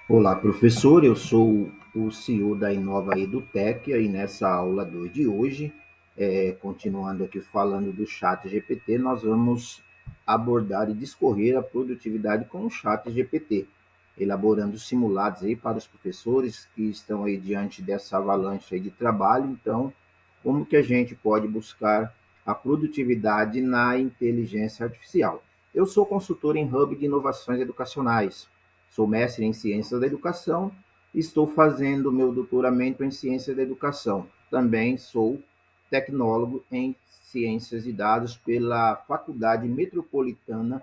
Olá, professor. Eu sou o CEO da Inova EduTech e nessa aula 2 de hoje, continuando aqui falando do Chat GPT, nós vamos abordar e discorrer a produtividade com o Chat GPT, elaborando simulados aí para os professores que estão aí diante dessa avalanche aí de trabalho. Então, como que a gente pode buscar a produtividade na inteligência artificial? Eu sou consultor em Hub de Inovações Educacionais. Sou mestre em Ciências da Educação e estou fazendo meu doutoramento em Ciências da Educação. Também sou tecnólogo em Ciências de Dados pela Faculdade Metropolitana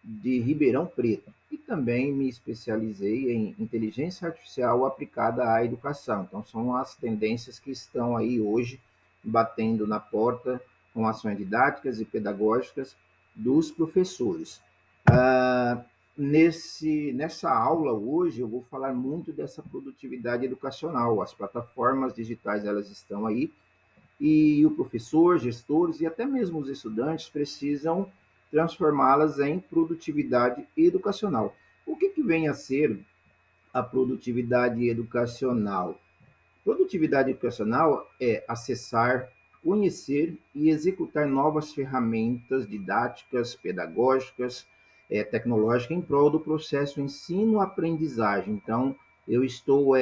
de Ribeirão Preto. E também me especializei em inteligência artificial aplicada à educação. Então, são as tendências que estão aí hoje batendo na porta com ações didáticas e pedagógicas dos professores. Ah, nessa aula hoje eu vou falar muito dessa produtividade educacional. As plataformas digitais elas estão aí e o professor, gestores e até mesmo os estudantes precisam transformá-las em produtividade educacional. O que vem a ser a produtividade educacional? Produtividade educacional é acessar, conhecer e executar novas ferramentas didáticas, pedagógicas, tecnológicas em prol do processo ensino-aprendizagem. Então, eu estou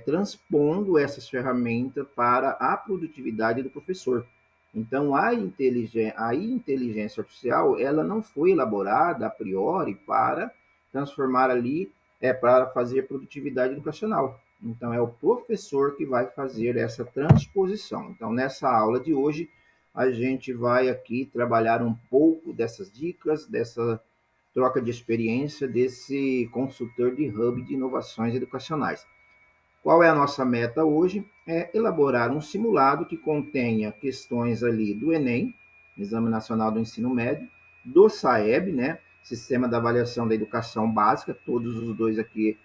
transpondo essas ferramentas para a produtividade do professor. Então, a inteligência artificial, ela não foi elaborada a priori para transformar ali, para fazer produtividade educacional. Então, é o professor que vai fazer essa transposição. Então, nessa aula de hoje, a gente vai aqui trabalhar um pouco dessas dicas, dessa troca de experiência desse consultor de hub de inovações educacionais. Qual é a nossa meta hoje? É elaborar um simulado que contenha questões ali do Enem, Exame Nacional do Ensino Médio, do SAEB, né, Sistema da Avaliação da Educação Básica, todos os dois aqui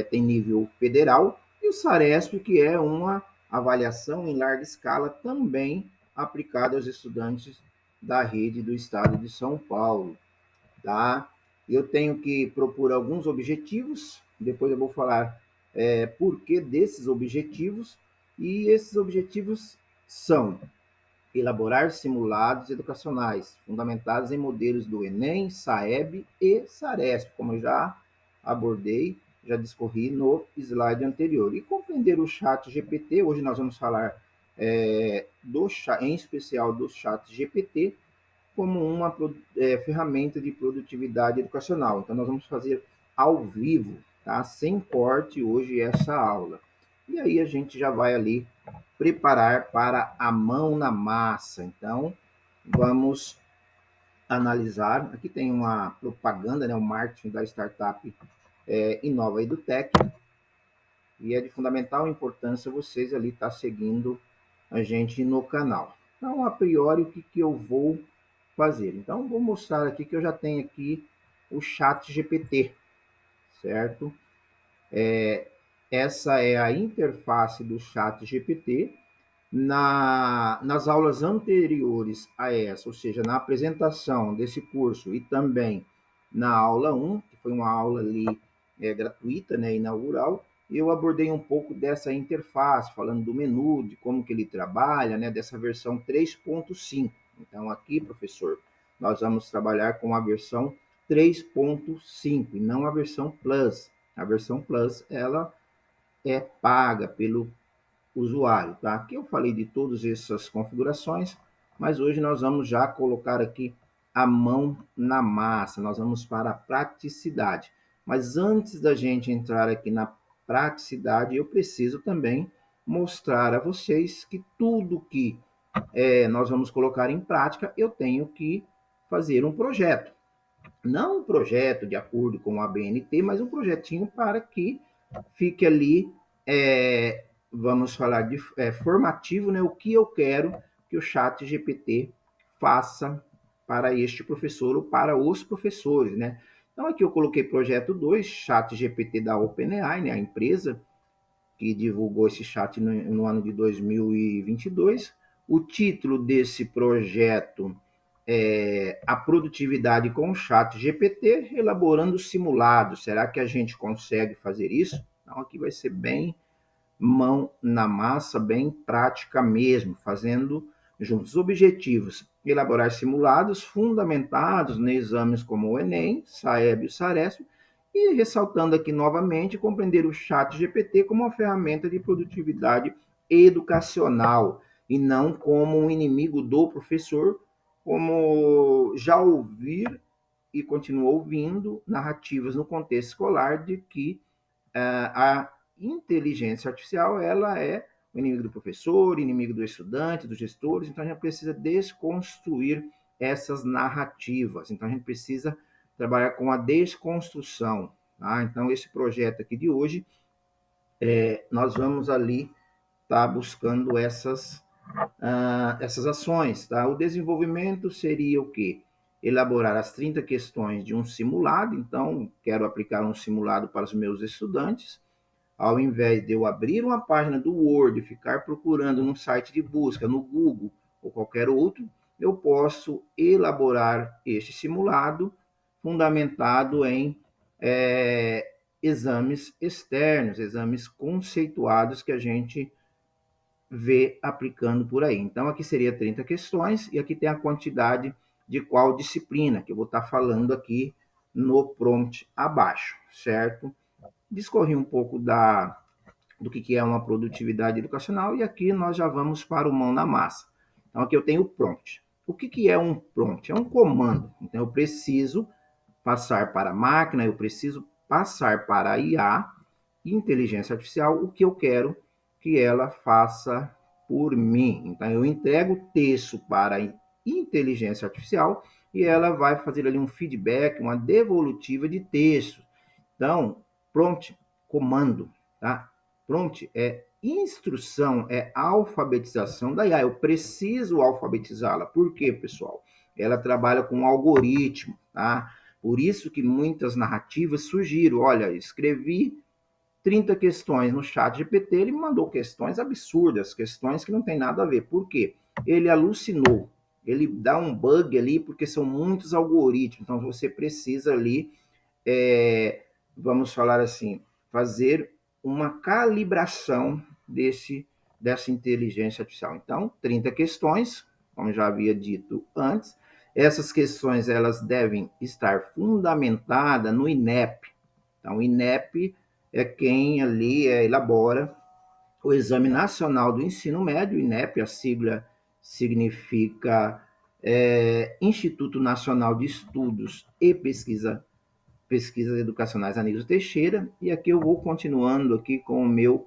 têm nível federal, e o SARESP, que é uma avaliação em larga escala também aplicada aos estudantes da rede do estado de São Paulo, tá? Eu tenho que propor alguns objetivos, depois eu vou falar por que desses objetivos, e esses objetivos são elaborar simulados educacionais fundamentados em modelos do Enem, SAEB e SARESP, como eu já abordei, já discorri no slide anterior. E compreender o chat GPT, hoje nós vamos falar em especial do chat GPT, como uma ferramenta de produtividade educacional. Então, nós vamos fazer ao vivo, tá? Sem corte hoje essa aula. E aí a gente já vai ali preparar para a mão na massa. Então, vamos analisar. Aqui tem uma propaganda, né? O marketing da startup Inova EduTech. E é de fundamental importância vocês ali estar seguindo a gente no canal. Então, a priori, o que eu vou fazer? Então, vou mostrar aqui que eu já tenho aqui o chat GPT, certo? Essa é a interface do chat GPT. Nas aulas anteriores a essa, ou seja, na apresentação desse curso e também na aula 1, que foi uma aula ali gratuita, né, inaugural, eu abordei um pouco dessa interface, falando do menu, de como que ele trabalha, né, dessa versão 3.5. Então, aqui, professor, nós vamos trabalhar com a versão 3.5 e não a versão Plus. A versão Plus, ela é paga pelo usuário, tá? Aqui eu falei de todas essas configurações, mas hoje nós vamos já colocar aqui a mão na massa, nós vamos para a praticidade. Mas antes da gente entrar aqui na praticidade, eu preciso também mostrar a vocês que tudo que nós vamos colocar em prática, eu tenho que fazer um projeto. Não um projeto de acordo com a BNT, mas um projetinho para que fique ali, vamos falar de formativo, né? O que eu quero que o chat GPT faça para este professor ou para os professores, né? Então aqui eu coloquei projeto 2, chat GPT da OpenAI, né? A empresa que divulgou esse chat no ano de 2022. O título desse projeto a produtividade com o chat GPT, elaborando simulados. Será que a gente consegue fazer isso? Então, aqui vai ser bem mão na massa, bem prática mesmo, fazendo juntos objetivos, elaborar simulados fundamentados em exames como o Enem, Saeb e o Saresp, e ressaltando aqui novamente, compreender o chat GPT como uma ferramenta de produtividade educacional e não como um inimigo do professor, como já ouvir e continuo ouvindo narrativas no contexto escolar de que a inteligência artificial ela é o inimigo do professor, inimigo do estudante, dos gestores, então a gente precisa desconstruir essas narrativas, então a gente precisa trabalhar com a desconstrução. Tá? Então, esse projeto aqui de hoje, nós vamos ali estar buscando essas ações. Tá? O desenvolvimento seria o quê? Elaborar as 30 questões de um simulado, então, quero aplicar um simulado para os meus estudantes, ao invés de eu abrir uma página do Word e ficar procurando num site de busca, no Google ou qualquer outro, eu posso elaborar este simulado fundamentado em exames externos, exames conceituados que a gente vê aplicando por aí. Então, aqui seria 30 questões e aqui tem a quantidade de qual disciplina, que eu vou estar falando aqui no prompt abaixo, certo? Discorri um pouco do que é uma produtividade educacional e aqui nós já vamos para o mão na massa. Então, aqui eu tenho o prompt. O que é um prompt? É um comando. Então, eu preciso passar para a máquina, eu preciso passar para a IA, inteligência artificial, o que eu quero que ela faça por mim. Então, eu entrego o texto para a inteligência artificial e ela vai fazer ali um feedback, uma devolutiva de texto. Então, prompt, comando, tá? Prompt é instrução, é alfabetização da IA. Eu preciso alfabetizá-la. Por quê, pessoal? Ela trabalha com um algoritmo, tá? Por isso que muitas narrativas surgiram. Olha, escrevi 30 questões no chat GPT, ele me mandou questões absurdas, questões que não tem nada a ver. Por quê? Ele alucinou. Ele dá um bug ali, porque são muitos algoritmos. Então, você precisa ali vamos falar assim, fazer uma calibração dessa inteligência artificial. Então, 30 questões, como já havia dito antes, essas questões elas devem estar fundamentadas no INEP. Então, o INEP é quem ali elabora o Exame Nacional do Ensino Médio, INEP, a sigla significa Instituto Nacional de Estudos e Pesquisas Educacionais Anísio Teixeira, e aqui eu vou continuando aqui com o meu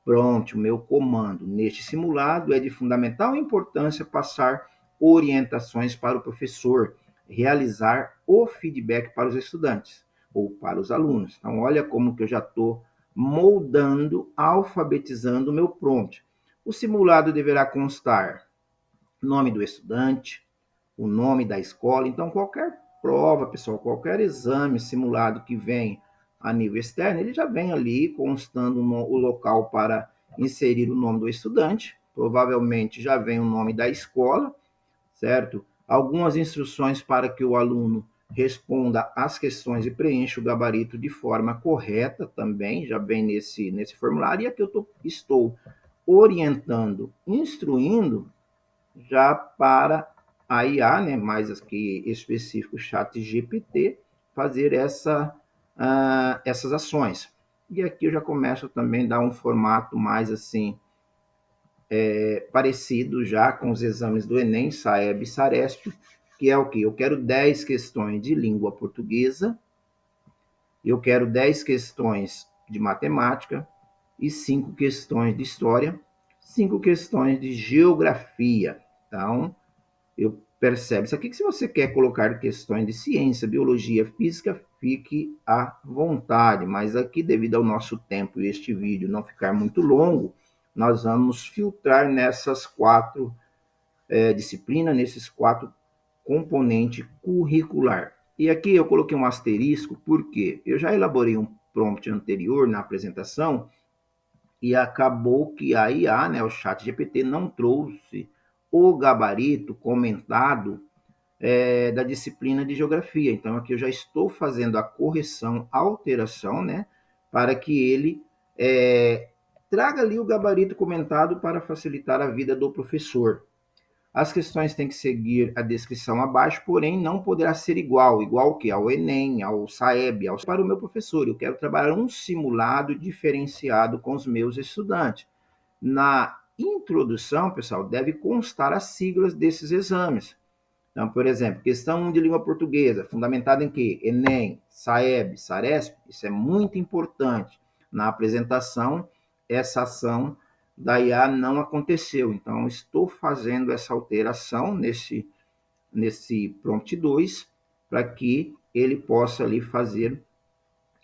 prompt, o meu comando. Neste simulado é de fundamental importância passar orientações para o professor, realizar o feedback para os estudantes ou para os alunos. Então, olha como que eu já estou moldando, alfabetizando o meu prompt. O simulado deverá constar nome do estudante, o nome da escola. Então, qualquer prova, pessoal, qualquer exame simulado que vem a nível externo, ele já vem ali constando o local para inserir o nome do estudante, provavelmente já vem o nome da escola, certo? Algumas instruções para que o aluno responda às questões e preencha o gabarito de forma correta também, já vem nesse formulário, e aqui eu estou orientando, instruindo já para a IA, né, mais aqui específico, chat GPT, fazer essas ações. E aqui eu já começo também a dar um formato mais assim, parecido já com os exames do Enem, Saeb e Saresp, que é o que? Eu quero 10 questões de língua portuguesa, eu quero 10 questões de matemática e 5 questões de história, 5 questões de geografia. Então, eu percebo isso aqui que se você quer colocar questões de ciência, biologia, física, fique à vontade, mas aqui devido ao nosso tempo e este vídeo não ficar muito longo, nós vamos filtrar nessas 4 disciplinas, nesses 4 componentes curricular. E aqui eu coloquei um asterisco porque eu já elaborei um prompt anterior na apresentação e acabou que a IA, né, o chat GPT, não trouxe o gabarito comentado da disciplina de geografia. Então, aqui eu já estou fazendo a correção, a alteração, né, para que ele traga ali o gabarito comentado para facilitar a vida do professor. As questões têm que seguir a descrição abaixo, porém não poderá ser igual que ao Enem, ao SAEB, para o meu professor. Eu quero trabalhar um simulado diferenciado com os meus estudantes. Na introdução, pessoal, deve constar as siglas desses exames. Então, por exemplo, questão 1 de língua portuguesa, fundamentada em quê? Enem, SAEB, SARESP, isso é muito importante. Na apresentação, essa ação da IA não aconteceu. Então, estou fazendo essa alteração nesse prompt 2 para que ele possa ali fazer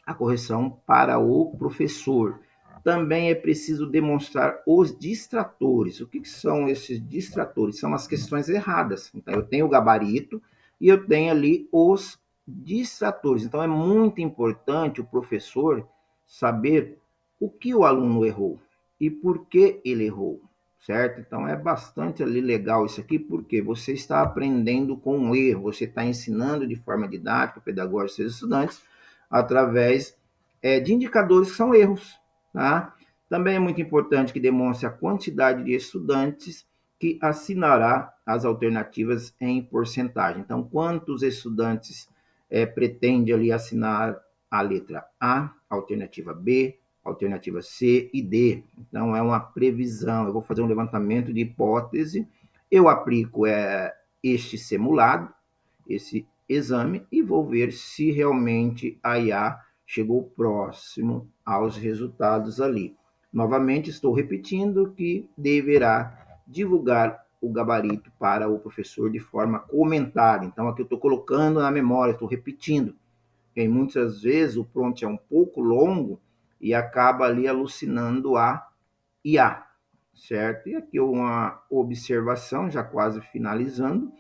a correção para o professor. Também é preciso demonstrar os distratores. O que são esses distratores? São as questões erradas. Então, eu tenho o gabarito e eu tenho ali os distratores. Então, é muito importante o professor saber o que o aluno errou e por que ele errou, certo? Então, é bastante ali legal isso aqui, porque você está aprendendo com um erro, você está ensinando de forma didática, pedagógica, seus estudantes, através de indicadores que são erros. Tá? Também é muito importante que demonstre a quantidade de estudantes que assinará as alternativas em porcentagem. Então, quantos estudantes pretende ali assinar a letra A, alternativa B, alternativa C e D. Então, é uma previsão. Eu vou fazer um levantamento de hipótese, eu aplico este simulado, esse exame, e vou ver se realmente a IA chegou próximo aos resultados ali. Novamente, estou repetindo que deverá divulgar o gabarito para o professor de forma comentada. Então, aqui eu estou colocando na memória, estou repetindo. E muitas vezes o prompt é um pouco longo e acaba ali alucinando a IA, certo? E aqui uma observação, já quase finalizando,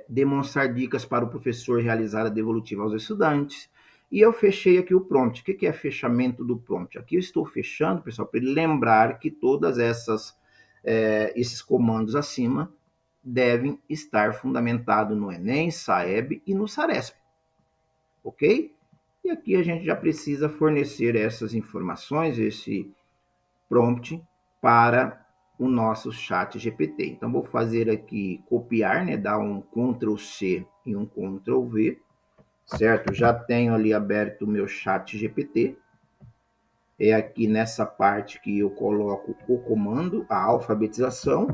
demonstrar dicas para o professor realizar a devolutiva aos estudantes. E eu fechei aqui o prompt. O que é fechamento do prompt? Aqui eu estou fechando, pessoal, para ele lembrar que todas esses comandos acima devem estar fundamentados no Enem, SAEB e no SARESP. Ok? E aqui a gente já precisa fornecer essas informações, esse prompt, para o nosso chat GPT. Então, vou fazer aqui, copiar, né? Dar um Ctrl C e um Ctrl V, certo? Já tenho ali aberto o meu chat GPT. É aqui nessa parte que eu coloco o comando, a alfabetização.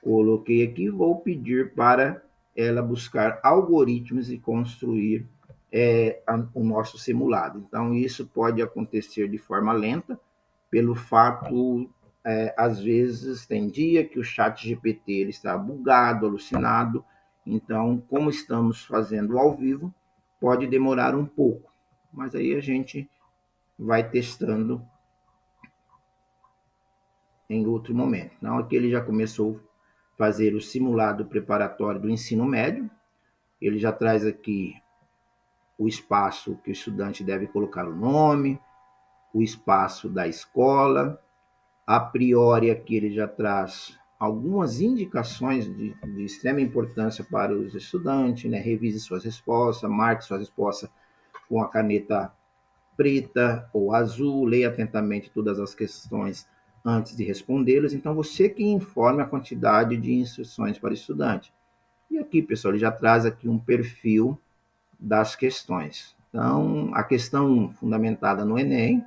Coloquei aqui, vou pedir para ela buscar algoritmos e construir o nosso simulado. Então, isso pode acontecer de forma lenta, pelo fato, às vezes, tem dia que o chat GPT ele está bugado, alucinado. Então, como estamos fazendo ao vivo, pode demorar um pouco. Mas aí a gente vai testando em outro momento. Então, aqui ele já começou a fazer o simulado preparatório do ensino médio. Ele já traz aqui o espaço que o estudante deve colocar o nome, o espaço da escola. A priori, aqui ele já traz algumas indicações de extrema importância para os estudantes, né? Revise suas respostas, marque suas respostas com a caneta preta ou azul, leia atentamente todas as questões antes de respondê-las. Então, você que informe a quantidade de instruções para o estudante. E aqui, pessoal, ele já traz aqui um perfil das questões. Então, a questão 1, fundamentada no Enem,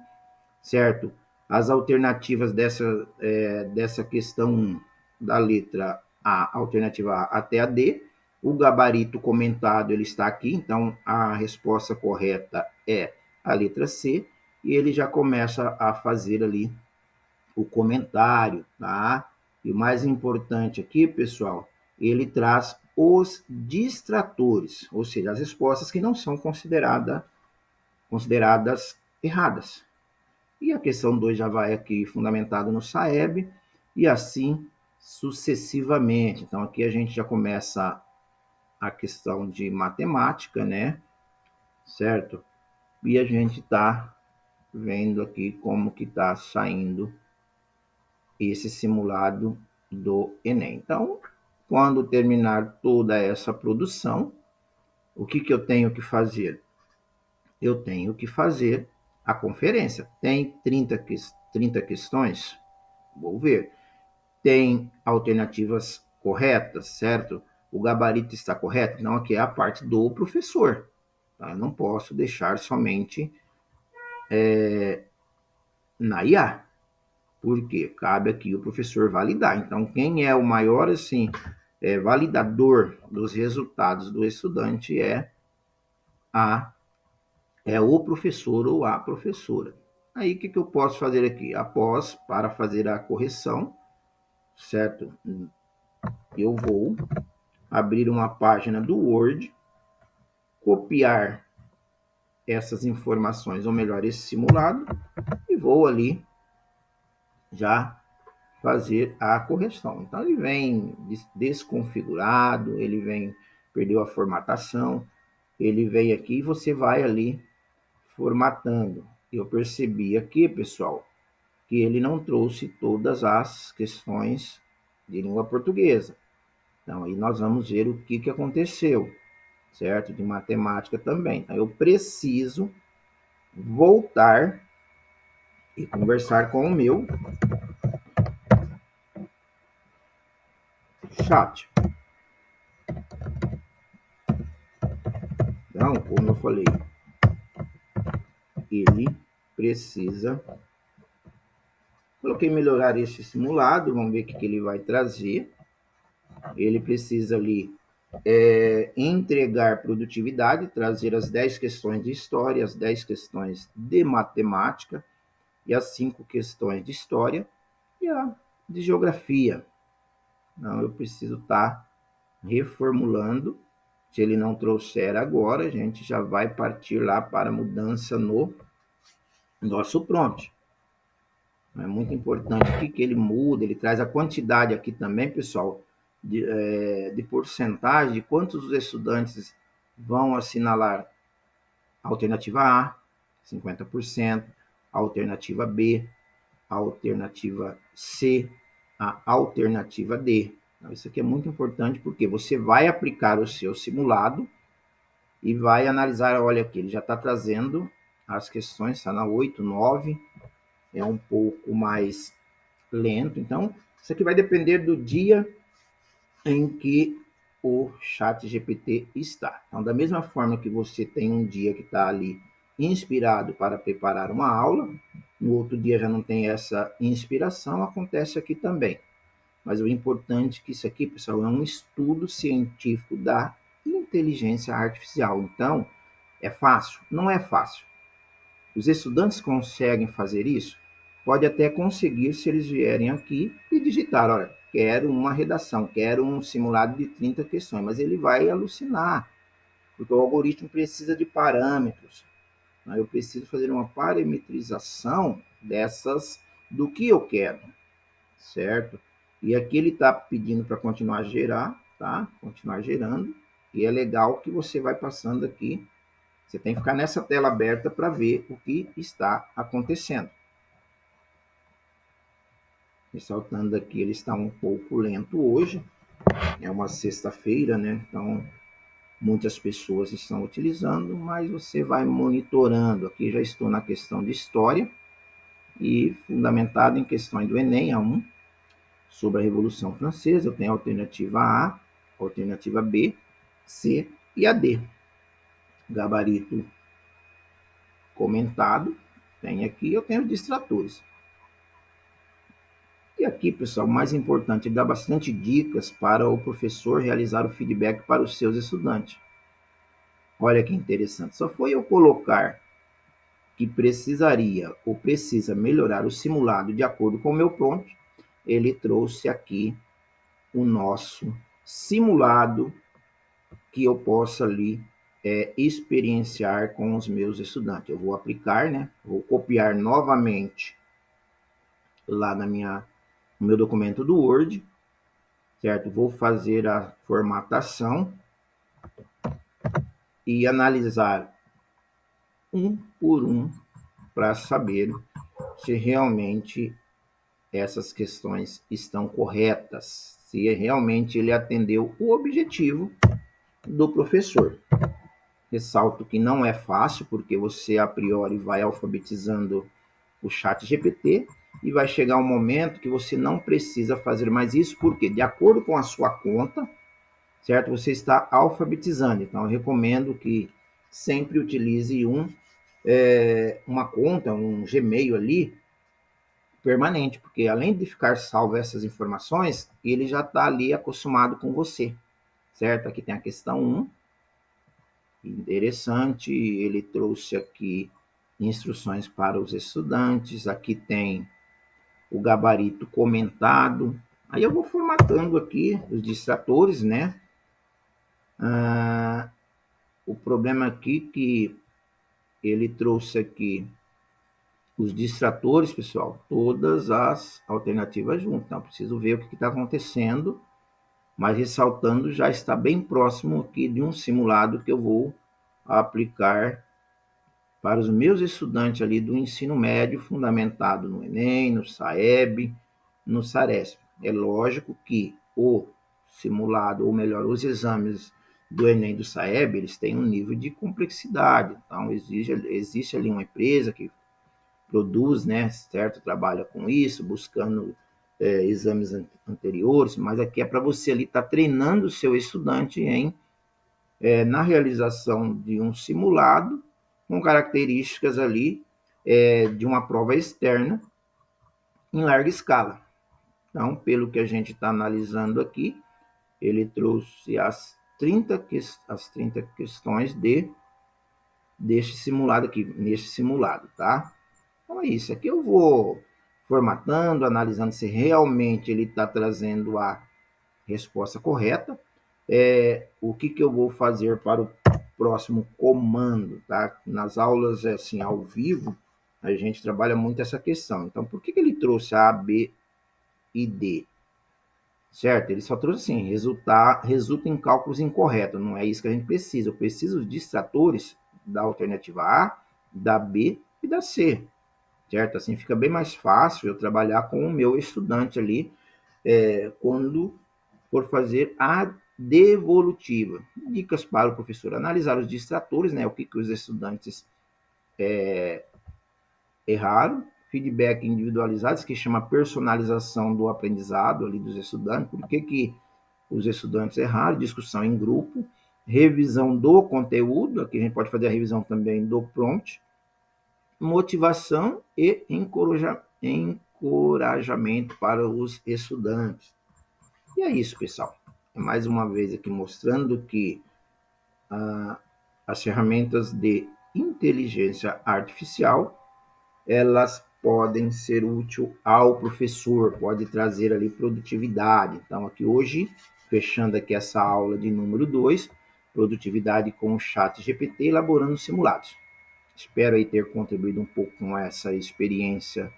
certo? As alternativas dessa questão 1, da letra A, alternativa A até a D, o gabarito comentado ele está aqui, então a resposta correta é a letra C, e ele já começa a fazer ali o comentário, tá? E o mais importante aqui, pessoal, ele traz os distratores, ou seja, as respostas que não são consideradas erradas. E a questão 2 já vai aqui fundamentado no SAEB, e assim sucessivamente. Então, aqui a gente já começa a questão de matemática, né? Certo? E a gente está vendo aqui como que está saindo esse simulado do Enem. Então, Quando terminar toda essa produção, o que eu tenho que fazer? Eu tenho que fazer a conferência. Tem 30 questões? Vou ver. Tem alternativas corretas, certo? O gabarito está correto? Não, aqui é a parte do professor. Tá? Eu não posso deixar somente na IA, porque cabe aqui o professor validar. Então, quem é o maior assim, validador dos resultados do estudante a, é o professor ou a professora. Aí, o que eu posso fazer aqui? Após, para fazer a correção, certo? Eu vou abrir uma página do Word, copiar essas informações, ou melhor, esse simulado, e vou ali já fazer a correção. Então ele vem desconfigurado, ele vem, perdeu a formatação, ele vem aqui e você vai ali formatando. Eu percebi aqui, pessoal, que ele não trouxe todas as questões de língua portuguesa. Então aí nós vamos ver o que aconteceu, certo? De matemática também. Então eu preciso voltar e conversar com o meu chat. Então, como eu falei, ele precisa. Coloquei melhorar este simulado, vamos ver o que ele vai trazer. Ele precisa ali entregar produtividade, trazer as 10 questões de história, as 10 questões de matemática e as 5 questões de história e a de geografia. Então, eu preciso estar reformulando. Se ele não trouxer agora, a gente já vai partir lá para a mudança no nosso prompt. É muito importante aqui que ele muda, ele traz a quantidade aqui também, pessoal, de porcentagem de quantos os estudantes vão assinalar a alternativa A, 50%, a alternativa B, a alternativa C, a alternativa D. Então, isso aqui é muito importante porque você vai aplicar o seu simulado e vai analisar, olha aqui, ele já está trazendo as questões, está na 8, 9, é um pouco mais lento. Então, isso aqui vai depender do dia em que o chat GPT está. Então, da mesma forma que você tem um dia que está ali inspirado para preparar uma aula, no outro dia já não tem essa inspiração, acontece aqui também. Mas o importante é que isso aqui, pessoal, é um estudo científico da inteligência artificial. Então, é fácil? Não é fácil. Os estudantes conseguem fazer isso? Pode até conseguir se eles vierem aqui e digitar, olha, quero uma redação, quero um simulado de 30 questões, mas ele vai alucinar, porque o algoritmo precisa de parâmetros. Né? Eu preciso fazer uma parametrização dessas, do que eu quero, certo? E aqui ele está pedindo para continuar a gerar, tá? Continuar gerando, e é legal que você vai passando aqui. Você tem que ficar nessa tela aberta para ver o que está acontecendo. Ressaltando aqui, ele está um pouco lento hoje. É uma sexta-feira, né? Então, muitas pessoas estão utilizando, mas você vai monitorando. Aqui já estou na questão de história e fundamentado em questões do Enem, a 1, sobre a Revolução Francesa. Eu tenho a alternativa A, a alternativa B, C e a D. Gabarito comentado. Tem aqui, eu tenho os distratores. E aqui, pessoal, o mais importante, ele dá bastante dicas para o professor realizar o feedback para os seus estudantes. Olha que interessante. Só foi eu colocar que precisaria ou precisa melhorar o simulado de acordo com o meu prompt, ele trouxe aqui o nosso simulado que eu possa ali experienciar com os meus estudantes. Eu vou aplicar, né? Vou copiar novamente lá no meu documento do Word, certo? Vou fazer a formatação e analisar um por um para saber se realmente essas questões estão corretas, se realmente ele atendeu o objetivo do professor. Ressalto que não é fácil, porque você a priori vai alfabetizando o chat GPT e vai chegar um momento que você não precisa fazer mais isso, porque de acordo com a sua conta, certo? Você está alfabetizando. Então, eu recomendo que sempre utilize uma conta, um Gmail ali, permanente, porque além de ficar salvo essas informações, ele já está ali acostumado com você, certo? Aqui tem a questão 1, interessante, ele trouxe aqui instruções para os estudantes, aqui tem o gabarito comentado, aí eu vou formatando aqui os distratores, né? O problema aqui que ele trouxe aqui os distratores, pessoal, todas as alternativas juntas. Então, preciso ver o que está acontecendo, mas ressaltando, já está bem próximo aqui de um simulado que eu vou aplicar para os meus estudantes ali do ensino médio, fundamentado no Enem, no SAEB, no SARESP. É lógico que o simulado, ou melhor, os exames do Enem e do SAEB, eles têm um nível de complexidade. Então, existe ali uma empresa que produz, né, certo, trabalha com isso, buscando exames anteriores, mas aqui é para você ali estar treinando o seu estudante na realização de um simulado com características ali de uma prova externa em larga escala. Então, pelo que a gente está analisando aqui, ele trouxe as 30 questões deste simulado aqui, neste simulado, tá? Então é isso, aqui eu vou formatando, analisando se realmente ele está trazendo a resposta correta. O que eu vou fazer para o próximo comando, tá? Nas aulas assim, ao vivo, a gente trabalha muito essa questão. Então, por que ele trouxe A, B e D? Certo? Ele só trouxe assim, resulta em cálculos incorretos. Não é isso que a gente precisa. Eu preciso de distratores da alternativa A, da B e da C. Certo? Assim fica bem mais fácil eu trabalhar com o meu estudante ali quando for fazer a devolutiva. Dicas para o professor: analisar os distratores, né? O que os estudantes erraram, feedback individualizado, que chama personalização do aprendizado ali dos estudantes, por que os estudantes erraram, discussão em grupo, revisão do conteúdo, aqui a gente pode fazer a revisão também do prompt, motivação e encorajamento para os estudantes. E é isso, pessoal. Mais uma vez aqui mostrando que as ferramentas de inteligência artificial, elas podem ser úteis ao professor, pode trazer ali produtividade. Então, aqui hoje, fechando aqui essa aula de número 2, produtividade com o chat GPT, elaborando simulados. Espero aí ter contribuído um pouco com essa experiência,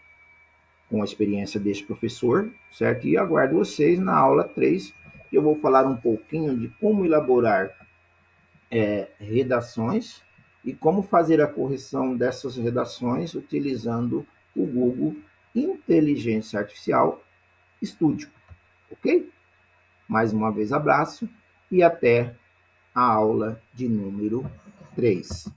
com a experiência desse professor, certo? E aguardo vocês na aula 3, que eu vou falar um pouquinho de como elaborar redações e como fazer a correção dessas redações utilizando o Google Inteligência Artificial Studio, ok? Mais uma vez, abraço e até a aula de número 3.